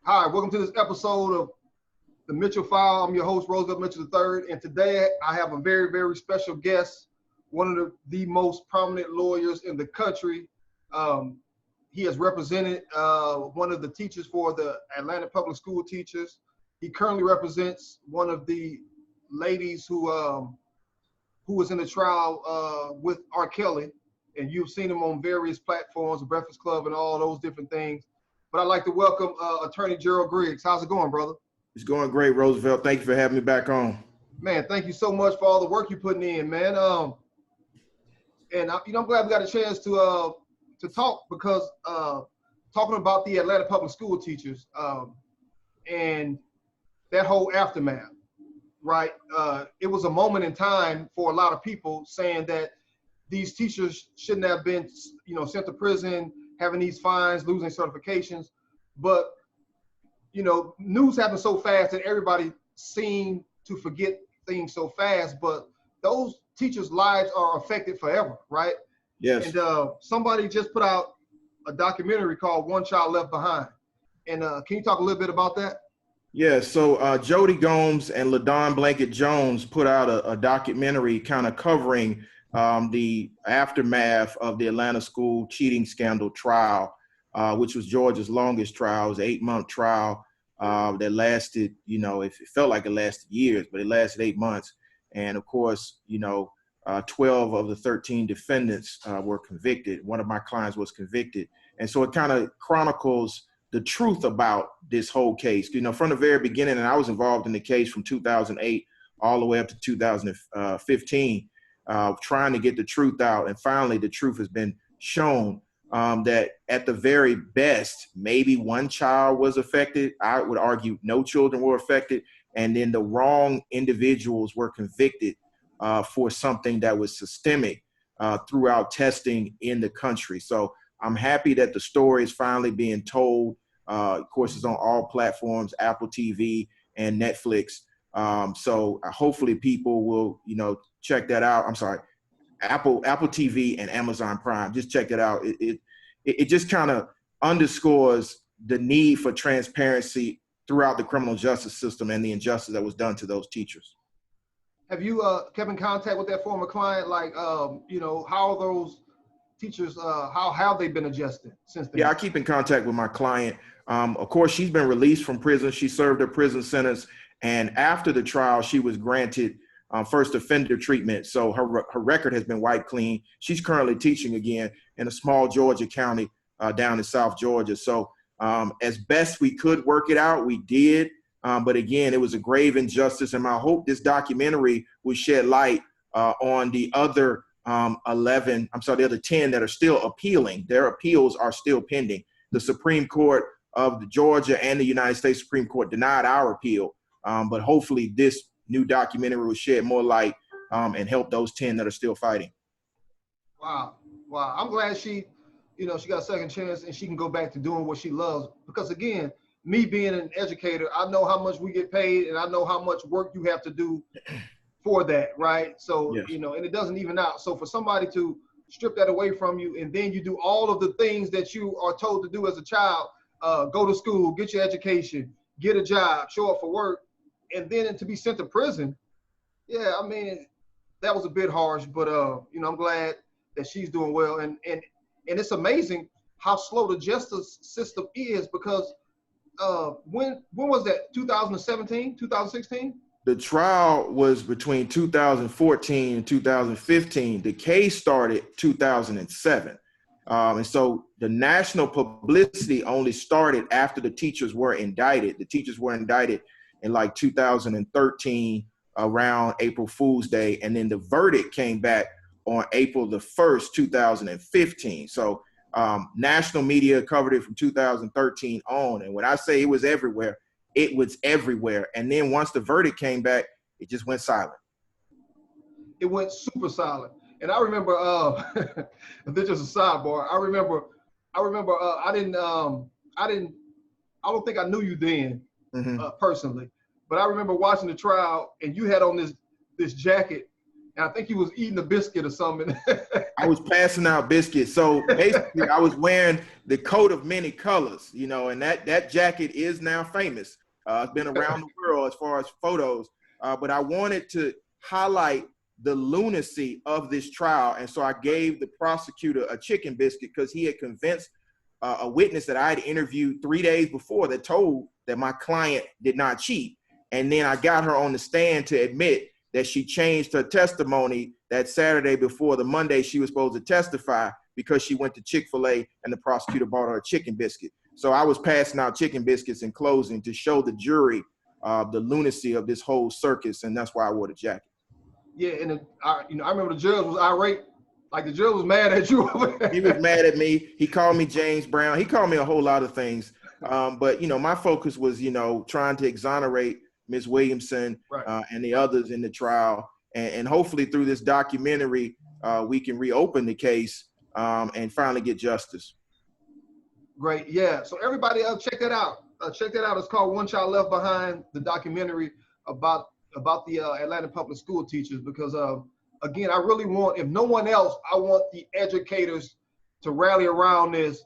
Hi, welcome to this episode of the Mitchell File. I'm your host, Roosevelt Mitchell III, and today I have a very, very special guest, one of the most prominent lawyers in the country. He has represented one of the teachers for the Atlanta Public School teachers. He currently represents one of the ladies who was in the trial with R. Kelly, and you've seen him on various platforms, the Breakfast Club and all those different things. But I'd like to welcome Attorney Gerald Griggs. How's it going, brother? It's going great, Roosevelt. Thank you for having me back on. Man, thank you so much for all the work you're putting in, man. I'm glad we got a chance to talk because talking about the Atlanta Public School teachers and that whole aftermath, right? It was a moment in time for a lot of people saying that these teachers shouldn't have been, sent to prison, having these fines, losing certifications. But, news happens so fast that everybody seemed to forget things so fast, but those teachers' lives are affected forever, right? Yes. And somebody just put out a documentary called One Child Left Behind. And can you talk a little bit about that? Yeah, so Jody Gomes and LaDon Blanket Jones put out a documentary kind of covering the aftermath of the Atlanta school cheating scandal trial, which was Georgia's longest trial. It was an 8-month trial that lasted, it felt like it lasted years, but it lasted 8 months. And of course, 12 of the 13 defendants were convicted. One of my clients was convicted. And so it kind of chronicles the truth about this whole case. From the very beginning, and I was involved in the case from 2008 all the way up to 2015. Trying to get the truth out. And finally, the truth has been shown that at the very best, maybe one child was affected. I would argue no children were affected. And then the wrong individuals were convicted for something that was systemic throughout testing in the country. So I'm happy that the story is finally being told. Of course, it's on all platforms, Apple TV and Netflix. So hopefully people will, check that out. I'm sorry, Apple TV and Amazon Prime. Just check it out. It just kind of underscores the need for transparency throughout the criminal justice system and the injustice that was done to those teachers. Have you kept in contact with that former client? Like, how are those teachers, how have they been adjusted since then? Yeah, I keep in contact with my client. Of course, she's been released from prison. She served her prison sentence. And after the trial, she was granted first offender treatment. So her record has been wiped clean. She's currently teaching again in a small Georgia county down in South Georgia. So as best we could work it out, we did. But again, it was a grave injustice. And I hope this documentary will shed light on the other the other 10 that are still appealing. Their appeals are still pending. The Supreme Court of Georgia and the United States Supreme Court denied our appeal. But hopefully this new documentary will shed more light and help those 10 that are still fighting. Wow. I'm glad she got a second chance and she can go back to doing what she loves. Because again, me being an educator, I know how much we get paid and I know how much work you have to do for that, right? So, yes. And it doesn't even out. So for somebody to strip that away from you and then you do all of the things that you are told to do as a child, go to school, get your education, get a job, show up for work, and then to be sent to prison, yeah, I mean, that was a bit harsh, but I'm glad that she's doing well. And it's amazing how slow the justice system is because when was that? 2017, 2016? The trial was between 2014 and 2015. The case started 2007. And so the national publicity only started after the teachers were indicted. The teachers were indicted in like 2013 around April Fool's Day. And then the verdict came back on April the 1st, 2015. So national media covered it from 2013 on. And when I say it was everywhere, it was everywhere. And then once the verdict came back, it just went silent. It went super silent. And I remember, this is a sidebar. I remember, I don't think I knew you then personally, but I remember watching the trial and you had on this jacket And I think he was eating a biscuit or something. I was passing out biscuits. So basically, I was wearing the coat of many colors, you know, and that jacket is now famous. It's been around the world as far as photos. But I wanted to highlight the lunacy of this trial. And so I gave the prosecutor a chicken biscuit because he had convinced a witness that I had interviewed 3 days before that told that my client did not cheat. And then I got her on the stand to admit that she changed her testimony that Saturday before the Monday she was supposed to testify because she went to Chick-fil-A and the prosecutor bought her a chicken biscuit. So I was passing out chicken biscuits in closing to show the jury the lunacy of this whole circus, and that's why I wore the jacket. Yeah, and I remember the judge was irate. Like the judge was mad at you. He was mad at me. He called me James Brown. He called me a whole lot of things. But, you know, my focus was, you know, trying to exonerate Ms. Williamson and the others in the trial. And hopefully through this documentary, we can reopen the case and finally get justice. Great. Yeah. So everybody check that out. Check that out. It's called One Child Left Behind, the documentary about the Atlanta public school teachers, because again, I really want, if no one else, I want the educators to rally around this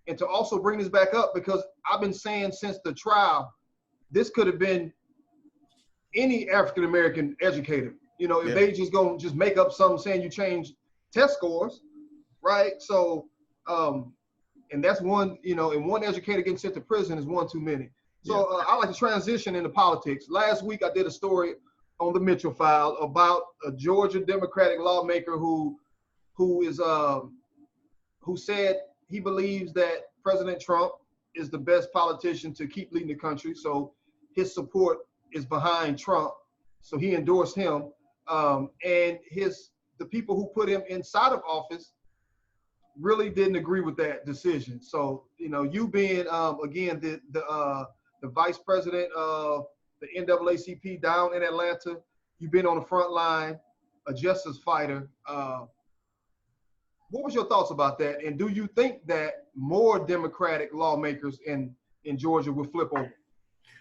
and to also bring this back up, because I've been saying since the trial, this could have been any African-American educator. You know, if they just go just make up something saying you change test scores, right? So, and that's one, you know, and one educator getting sent to prison is one too many. So I like to transition into politics. Last week, I did a story on the Mitchell file about a Georgia Democratic lawmaker who said he believes that President Trump is the best politician to keep leading the country. So his support is behind Trump. So he endorsed him. And the people who put him inside of office really didn't agree with that decision. So, you know, you being, again, the vice president of the NAACP down in Atlanta, you've been on the front line, a justice fighter. What was your thoughts about that? And do you think that more Democratic lawmakers in Georgia will flip over?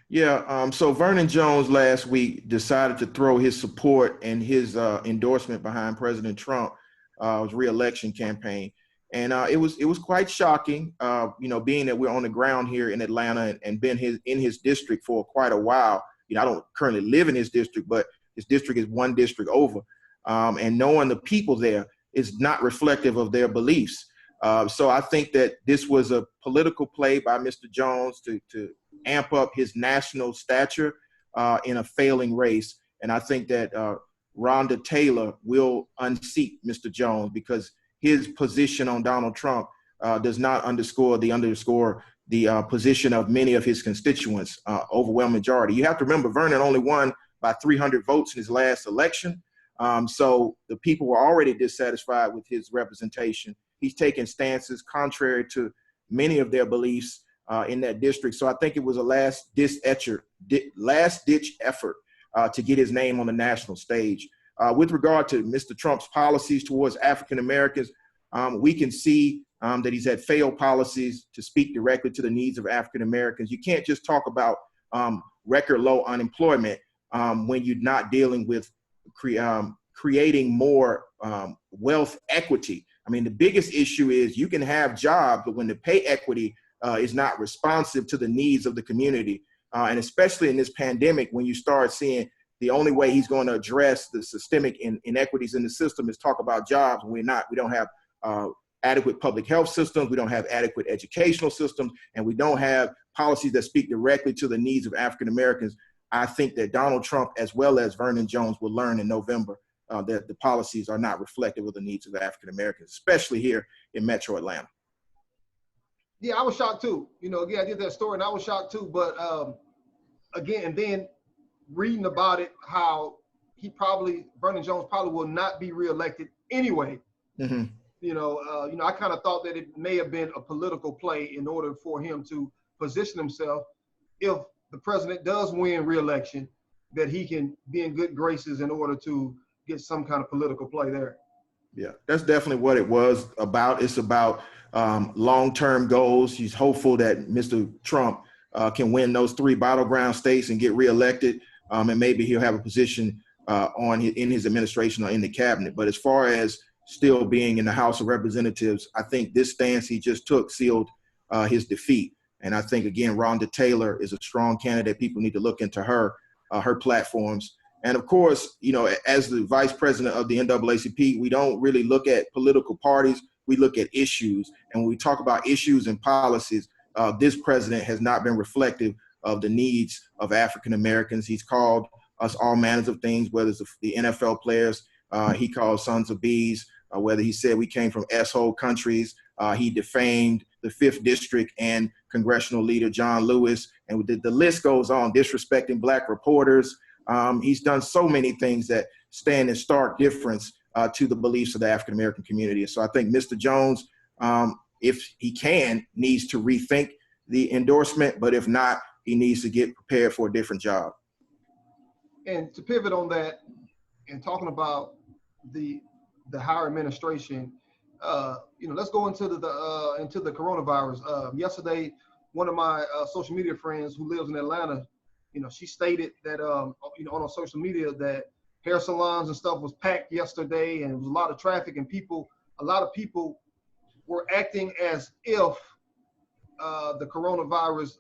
Yeah, so Vernon Jones last week decided to throw his support and his endorsement behind President Trump's re-election campaign. And it was quite shocking, you know, being that we're on the ground here in Atlanta and been in his district for quite a while. You know, I don't currently live in his district, but his district is one district over. And knowing the people there is not reflective of their beliefs. So I think that this was a political play by Mr. Jones to amp up his national stature in a failing race. And I think that Rhonda Taylor will unseat Mr. Jones because his position on Donald Trump does not underscore the position of many of his constituents, overwhelming majority. You have to remember, Vernon only won by 300 votes in his last election. So the people were already dissatisfied with his representation. He's taken stances contrary to many of their beliefs in that district. So I think it was a last-ditch effort to get his name on the national stage. With regard to Mr. Trump's policies towards African Americans, we can see that he's had failed policies to speak directly to the needs of African Americans. You can't just talk about record low unemployment when you're not dealing with creating more wealth equity. I mean, the biggest issue is you can have jobs, but when the pay equity is not responsive to the needs of the community, and especially in this pandemic, when you start seeing the only way he's going to address the systemic inequities in the system is talk about jobs. We don't have adequate public health systems. We don't have adequate educational systems, and we don't have policies that speak directly to the needs of African Americans. I think that Donald Trump, as well as Vernon Jones, will learn in November that the policies are not reflective of the needs of African Americans, especially here in Metro Atlanta. Yeah, I was shocked too. You know, again, I did that story and I was shocked too. But again, and then reading about it, how Vernon Jones probably will not be reelected anyway. Mm-hmm. You know, I kind of thought that it may have been a political play in order for him to position himself, if the president does win reelection, that he can be in good graces in order to get some kind of political play there. Yeah, that's definitely what it was about. It's about long-term goals. He's hopeful that Mr. Trump can win those 3 battleground states and get reelected, and maybe he'll have a position in his administration or in the cabinet. But as far as still being in the House of Representatives, I think this stance he just took sealed his defeat. And I think, again, Rhonda Taylor is a strong candidate. People need to look into her platforms. And of course, you know, as the vice president of the NAACP, we don't really look at political parties. We look at issues. And when we talk about issues and policies, this president has not been reflective of the needs of African Americans. He's called us all manners of things, whether it's the NFL players, he called sons of bees, whether he said we came from S-hole countries. He defamed the 5th District and congressional leader John Lewis, and the list goes on, disrespecting Black reporters. He's done so many things that stand in stark difference to the beliefs of the African American community. So I think Mr. Jones, if he can, needs to rethink the endorsement, but if not, he needs to get prepared for a different job. And to pivot on that, and talking about the higher administration, you know, let's go into the coronavirus. Yesterday, one of my social media friends who lives in Atlanta, you know, she stated that you know, on her social media that hair salons and stuff was packed yesterday, and it was a lot of traffic, and a lot of people were acting as if the coronavirus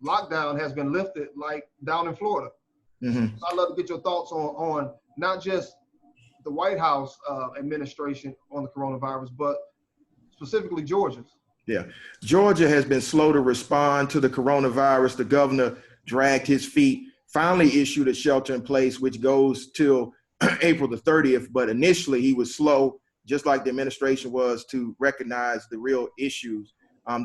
lockdown has been lifted, like down in Florida. Mm-hmm. So I'd love to get your thoughts on not just the White House administration on the coronavirus, but specifically Georgia's. Yeah, Georgia has been slow to respond to the coronavirus. The governor dragged his feet, finally issued a shelter in place, which goes till April the 30th. But initially he was slow, just like the administration was, to recognize the real issues.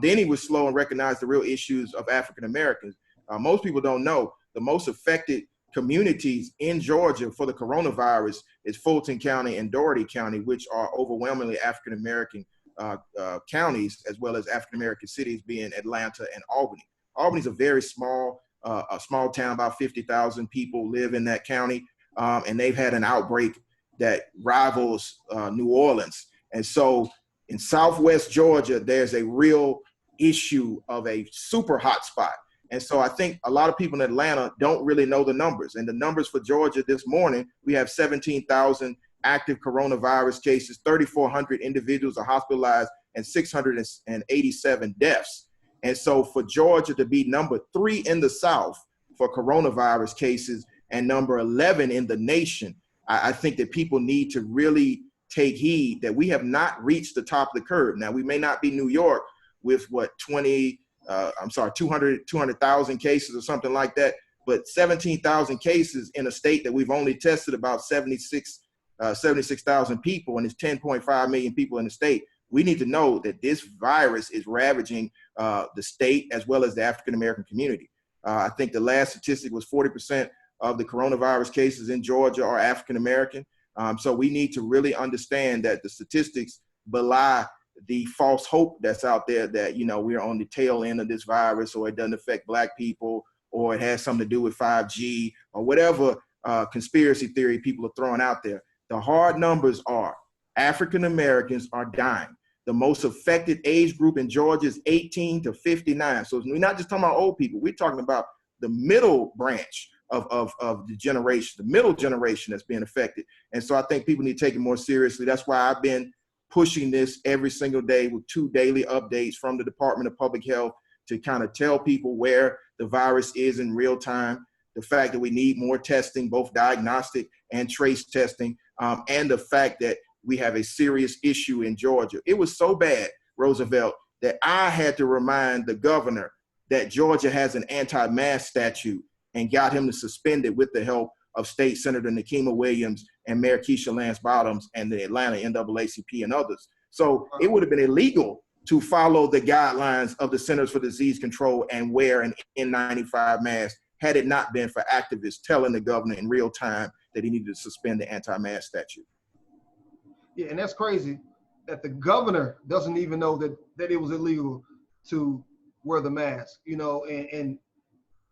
Then he was slow and recognized the real issues of African Americans. Most people don't know the most affected communities in Georgia for the coronavirus is Fulton County and Dougherty County, which are overwhelmingly African American counties, as well as African American cities being Atlanta and Albany. Albany's a very small town, about 50,000 people live in that county, and they've had an outbreak that rivals New Orleans. And so in Southwest Georgia, there's a real issue of a super hot spot. And so I think a lot of people in Atlanta don't really know the numbers. And the numbers for Georgia this morning, we have 17,000 active coronavirus cases, 3,400 individuals are hospitalized, and 687 deaths. And so for Georgia to be number 3 in the South for coronavirus cases and number 11 in the nation, I think that people need to really take heed that we have not reached the top of the curve. Now, we may not be New York with 200,000 cases or something like that, but 17,000 cases in a state that we've only tested about 76,000 people, and it's 10.5 million people in the state. We need to know that this virus is ravaging the state as well as the African-American community. I think the last statistic was 40% of the coronavirus cases in Georgia are African-American. So we need to really understand that the statistics belie the false hope that's out there that, you know, we're on the tail end of this virus, or it doesn't affect Black people, or it has something to do with 5G, or whatever conspiracy theory people are throwing out there. The hard numbers are African Americans are dying. The most affected age group in Georgia is 18 to 59. So we're not just talking about old people. We're talking about the middle branch of the generation, the middle generation that's being affected. And so I think people need to take it more seriously. That's why I've been pushing this every single day with 2 daily updates from the Department of Public Health to kind of tell people where the virus is in real time, the fact that we need more testing, both diagnostic and trace testing, and the fact that we have a serious issue in Georgia. It was so bad, Roosevelt, that I had to remind the governor that Georgia has an anti-mask statute and got him to suspend it with the help of State Senator Nikema Williams and Mayor Keisha Lance Bottoms and the Atlanta NAACP and others. So it would have been illegal to follow the guidelines of the Centers for Disease Control and wear an N95 mask had it not been for activists telling the governor in real time that he needed to suspend the anti-mask statute. Yeah, and that's crazy that the governor doesn't even know that it was illegal to wear the mask, you know, and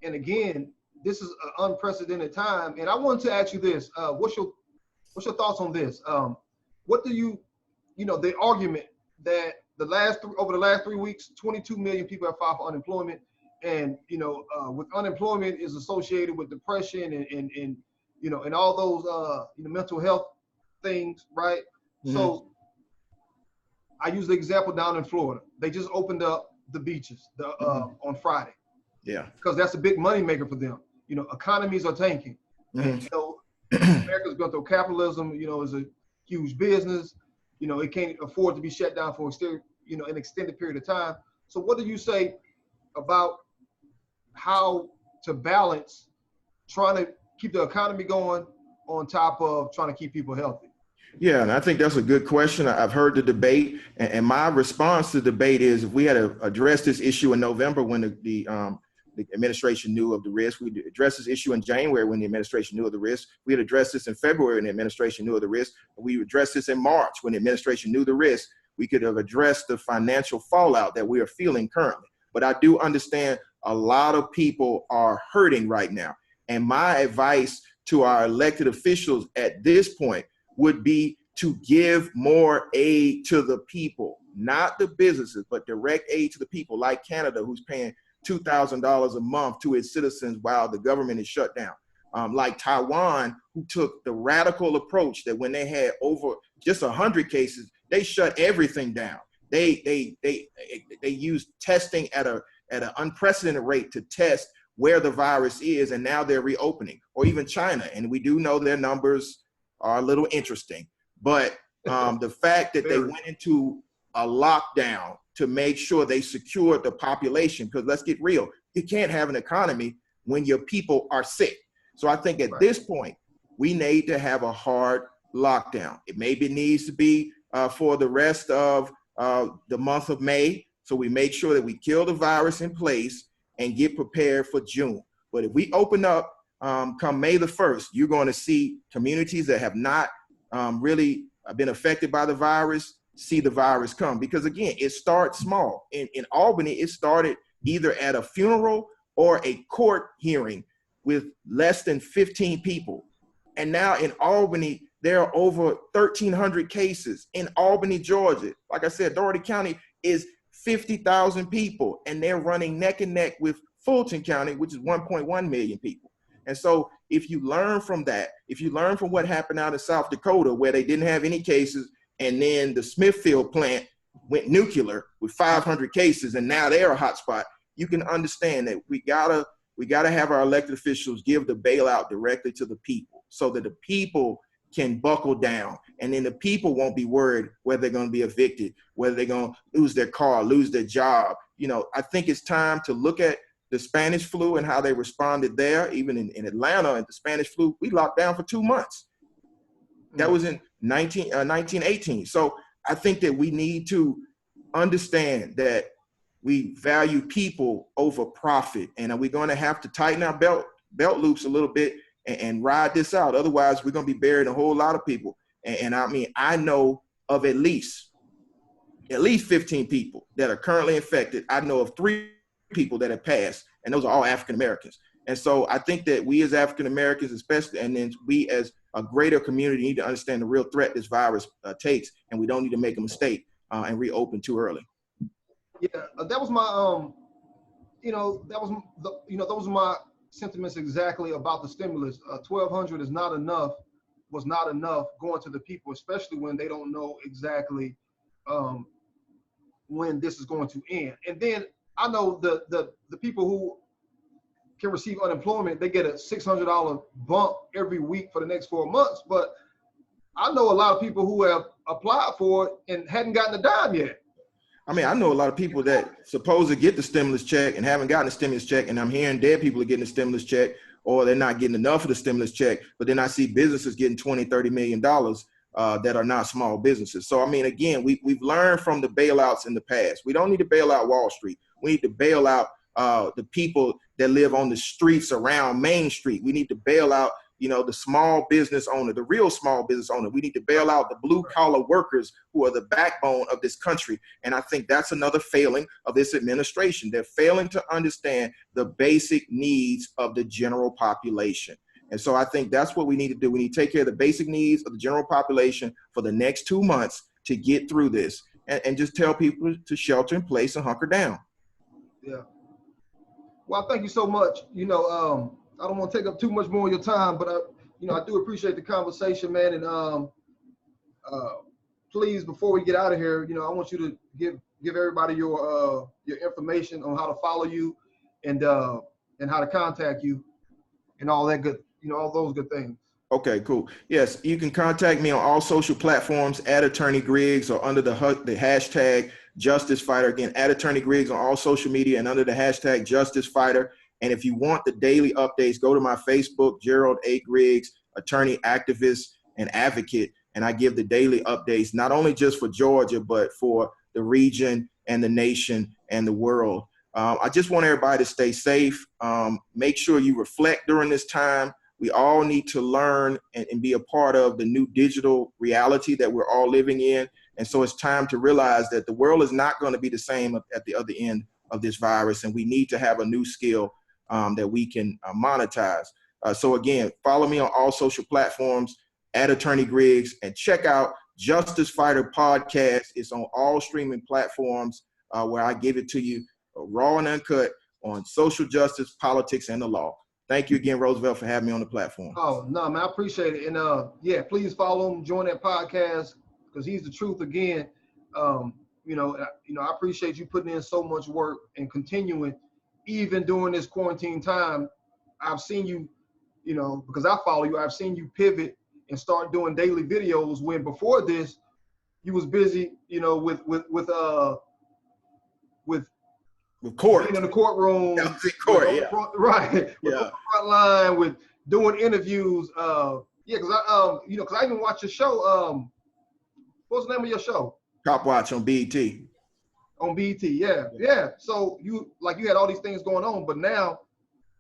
again, this is an unprecedented time. And I wanted to ask you this, what's your thoughts on this? What do you know, the argument that over the last 3 weeks, 22 million people have filed for unemployment, and, you know, with unemployment is associated with depression and you and all those, mental health things, right? Mm-hmm. So I use the example down in Florida. They just opened up the beaches on Friday. Yeah. Because that's a big money maker for them. Economies are tanking. Mm-hmm. And, America's built through capitalism, is a huge business. It can't afford to be shut down for an extended period of time. So what do you say about how to balance trying to keep the economy going on top of trying to keep people healthy? Yeah, and I think that's a good question. I've heard the debate, and my response to the debate is if we had to address this issue in November when the administration knew of the risk, we addressed this issue in January when the administration knew of the risk. We had addressed this in February when the administration knew of the risk. We addressed this in March when the administration knew the risk. We could have addressed the financial fallout that we are feeling currently. But I do understand a lot of people are hurting right now. And my advice to our elected officials at this point would be to give more aid to the people, not the businesses, but direct aid to the people, like Canada, who's paying $2,000 a month to its citizens while the government is shut down. Like Taiwan, who took the radical approach that when they had over just 100 cases, they shut everything down. They used testing at an unprecedented rate to test where the virus is, and now they're reopening. Or even China, and we do know their numbers are a little interesting, but the fact that they went into a lockdown to make sure they secured the population, because let's get real, you can't have an economy when your people are sick. So I think at this point, we need to have a hard lockdown. It maybe needs to be for the rest of the month of May, so we make sure that we kill the virus in place and get prepared for June. But if we open up come May the 1st, you're going to see communities that have not really been affected by the virus see the virus come. Because again, it starts small. In Albany, it started either at a funeral or a court hearing with less than 15 people. And now in Albany, there are over 1,300 cases in Albany, Georgia. Like I said, Dougherty County is 50,000 people, and they're running neck and neck with Fulton County, which is 1.1 million people. And so if you learn from that, if you learn from what happened out in South Dakota, where they didn't have any cases, and then the Smithfield plant went nuclear with 500 cases, and now they're a hotspot, you can understand that we gotta have our elected officials give the bailout directly to the people so that the people can buckle down, and then the people won't be worried whether they're going to be evicted, whether they're going to lose their car, lose their job. I think it's time to look at the Spanish flu and how they responded there. Even in Atlanta, and the Spanish flu, we locked down for 2 months. That was in 1918. So I think that we need to understand that we value people over profit, and we're going to have to tighten our belt loops a little bit and ride this out. Otherwise, we're going to be burying a whole lot of people. And I mean, I know of at least 15 people that are currently infected. I know of 3 people that have passed, and those are all African Americans. And so I think that we as African Americans, especially, and then we as a greater community, need to understand the real threat this virus takes, and we don't need to make a mistake and reopen too early. Yeah, that was my those are my sentiments exactly about the stimulus. 1,200 is not enough, was not enough going to the people, especially when they don't know exactly when this is going to end. And then I know the people who can receive unemployment, they get a $600 bump every week for the next 4 months. But I know a lot of people who have applied for it and hadn't gotten a dime yet. I mean, I know a lot of people that supposed to get the stimulus check and haven't gotten the stimulus check, and I'm hearing dead people are getting the stimulus check, or they're not getting enough of the stimulus check, but then I see businesses getting $20-30 million that are not small businesses. So, I mean, again, we've learned from the bailouts in the past. We don't need to bail out Wall Street. We need to bail out the people that live on the streets around Main Street. We need to bail out, the small business owner, the real small business owner. We need to bail out the blue collar workers who are the backbone of this country. And I think that's another failing of this administration. They're failing to understand the basic needs of the general population. And so I think that's what we need to do. We need to take care of the basic needs of the general population for the next 2 months to get through this, and just tell people to shelter in place and hunker down. Yeah. Well, thank you so much. I don't want to take up too much more of your time, but I do appreciate the conversation, man. And please, before we get out of here, I want you to give everybody your information on how to follow you and how to contact you and all that good, all those good things. Okay, cool. Yes, you can contact me on all social platforms at Attorney Griggs or under the hashtag Justice Fighter. Again, at Attorney Griggs on all social media and under the hashtag Justice Fighter. And if you want the daily updates, go to my Facebook, Gerald A. Griggs, attorney, activist, and advocate. And I give the daily updates, not only just for Georgia, but for the region and the nation and the world. I just want everybody to stay safe. Make sure you reflect during this time. We all need to learn and be a part of the new digital reality that we're all living in. And so it's time to realize that the world is not going to be the same at the other end of this virus. And we need to have a new skill that we can monetize. So again, follow me on all social platforms at Attorney Griggs and check out Justice Fighter Podcast. It's on all streaming platforms where I give it to you raw and uncut on social justice, politics, and the law. Thank you again, Roosevelt, for having me on the platform. Oh, no, man, I appreciate it. And yeah, please follow him, join that podcast because he's the truth again. I appreciate you putting in so much work and continuing even during this quarantine time. I've seen you, because I follow you, I've seen you pivot and start doing daily videos when before this you was busy, with court, being in the courtroom, right? With the front line, with doing interviews. Because I even watched your show. What's the name of your show? Cop Watch on BET. On BET, yeah. So you had all these things going on, but now,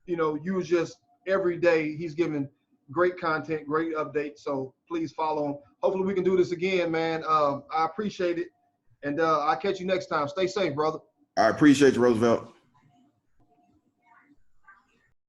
you was just every day. He's giving great content, great updates. So please follow him. Hopefully we can do this again, man. I appreciate it, and I'll catch you next time. Stay safe, brother. I appreciate you, Roosevelt.